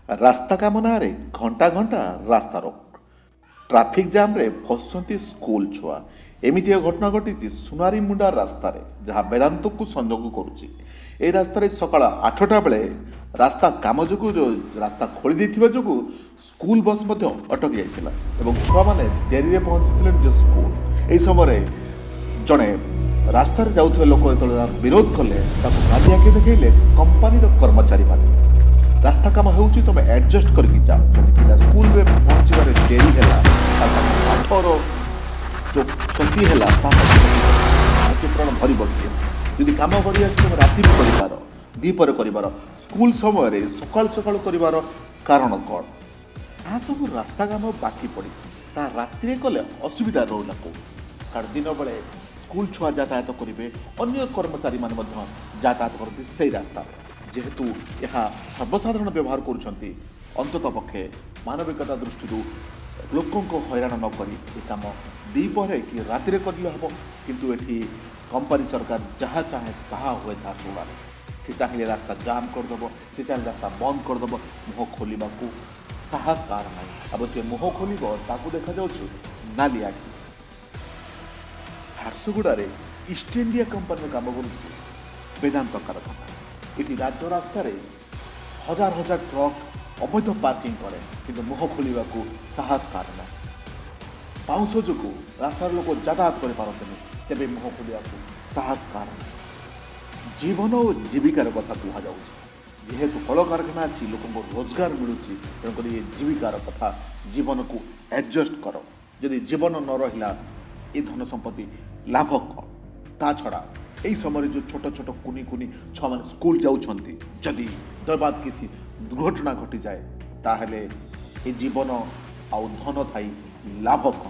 ରାସ୍ତା କାମ ନାଁରେ ଘଣ୍ଟା ଘଣ୍ଟା ରାସ୍ତା ରୋକ, ଟ୍ରାଫିକ୍ ଜାମ୍ରେ ଫସୁଛନ୍ତି ସ୍କୁଲ ଛୁଆ। ଏମିତି ଏକ ଘଟଣା ଘଟିଛି ସୁନାରୀମୁଣ୍ଡା ରାସ୍ତାରେ, ଯାହା ବେଦାନ୍ତକୁ ସଂଯୋଗ କରୁଛି। ଏହି ରାସ୍ତାରେ ସକାଳ 8ଟା ବେଳେ ରାସ୍ତା କାମ ଯୋଗୁଁ ରାସ୍ତା ଖୋଳି ଦେଇଥିବା ଯୋଗୁଁ ସ୍କୁଲ ବସ୍ ମଧ୍ୟ ଅଟକି ଯାଇଥିଲା ଏବଂ ଛୁଆମାନେ ଡେରିରେ ପହଞ୍ଚିଥିଲେ ନିଜ ସ୍କୁଲ। ଏହି ସମୟରେ ଜଣେ ରାସ୍ତାରେ ଯାଉଥିବା ଲୋକ ଯେତେବେଳେ ତାର ବିରୋଧ କଲେ, ତାକୁ ଗାଲି ଆଖି ଦେଖେଇଲେ କମ୍ପାନୀର କର୍ମଚାରୀମାନେ। ରାସ୍ତା କାମ ହେଉଛି, ତମେ ଆଡ଼ଜଷ୍ଟ କରିକି ଯାଅ। ଯଦି ପିଲା ସ୍କୁଲରେ ପହଞ୍ଚିବାରେ ଡେରି ହେଲା, ତାହେଲେ ପାଠର ଯେଉଁ କ୍ଷତି ହେଲା ତାହା କ୍ଷତିପୂରଣ ଭରିବ କିଏ? ଯଦି କାମ କରିବାର ତମେ ରାତି ବି କରିପାର, ଦ୍ୱିପହରେ କରିବାର, ସ୍କୁଲ ସମୟରେ ସକାଳୁ ସକାଳୁ କରିବାର କାରଣ କ'ଣ? ତାହା ସବୁ ରାସ୍ତା କାମ ବାକି ପଡ଼ି ତାହା ରାତିରେ କଲେ ଅସୁବିଧା ରହୁଲା କେଉଁ? କାରଣ ଦିନ ବେଳେ ସ୍କୁଲ ଛୁଆ ଯାତାୟାତ କରିବେ, ଅନ୍ୟ କର୍ମଚାରୀମାନେ ମଧ୍ୟ ଯାତାୟାତ କରନ୍ତି ସେଇ ରାସ୍ତାରେ। ଯେହେତୁ ଏହା ସର୍ବସାଧାରଣ ବ୍ୟବହାର କରୁଛନ୍ତି, ଅନ୍ତତଃ ପକ୍ଷେ ମାନବିକତା ଦୃଷ୍ଟିରୁ ଲୋକଙ୍କୁ ହଇରାଣ ନ କରି ଏ କାମ ଦ୍ୱିପହରେ କି ରାତିରେ କରିଲେ ହେବ। କିନ୍ତୁ ଏଠି କମ୍ପାନୀ ସରକାର ଯାହା ଚାହେଁ ତାହା ହୁଏ ତାହା ଶୁଣାରେ। ସେ ଚାହିଁଲେ ରାସ୍ତା ଜାମ୍ କରିଦେବ, ସେ ଚାହିଁଲେ ରାସ୍ତା ବନ୍ଦ କରିଦେବ, ମୁହଁ ଖୋଲିବାକୁ ସାହସ କାହାର ନାହିଁ। ଏବଂ ଯିଏ ମୁହଁ ଖୋଲିବ ତାକୁ ଦେଖାଯାଉଛି ନାଲି ଆଖି। ଝାରସୁଗୁଡ଼ାରେ ଇଷ୍ଟ ଇଣ୍ଡିଆ କମ୍ପାନୀର କାମ କରୁଛି ବେଦାନ୍ତ କାରଖାନା। ଏଠି ରାଜ୍ୟ ରାସ୍ତାରେ ହଜାର ହଜାର ଟ୍ରକ୍ ଅବୈଧ ପାର୍କିଂ କରେ, କିନ୍ତୁ ମୁହଁ ଖୋଲିବାକୁ ସାହସ କାହାର ନାହିଁ। ପାଉଁଶ ଯୋଗୁଁ ରାସ୍ତାର ଲୋକ ଯାତାୟାତ କରିପାରନ୍ତିନି, ତେବେ ମୁହଁ ଖୋଲିବାକୁ ସାହସ କାହାର ନାହିଁ। ଜୀବନ ଓ ଜୀବିକାର କଥା କୁହାଯାଉଛି। ଯେହେତୁ କଳକାରଖାନା ଅଛି, ଲୋକଙ୍କୁ ରୋଜଗାର ମିଳୁଛି, ତେଣୁକରି ଏ ଜୀବିକାର କଥା, ଜୀବନକୁ ଆଡ଼ଜଷ୍ଟ କର। ଯଦି ଜୀବନ ନ ରହିଲା, ଏ ଧନ ସମ୍ପତ୍ତି ଲାଭ କ'ଣ? ତା ଛଡ଼ା ଏହି ସମୟରେ ଯେଉଁ ଛୋଟ ଛୋଟ କୁନି କୁନି ଛୁଆମାନେ ସ୍କୁଲ ଯାଉଛନ୍ତି, ଯଦି ଦୈବାତ୍ କିଛି ଦୁର୍ଘଟଣା ଘଟିଯାଏ, ତାହେଲେ ଏ ଜୀବନ ଆଉ ଧନ ଥାଇ ଲାଭ କ'ଣ?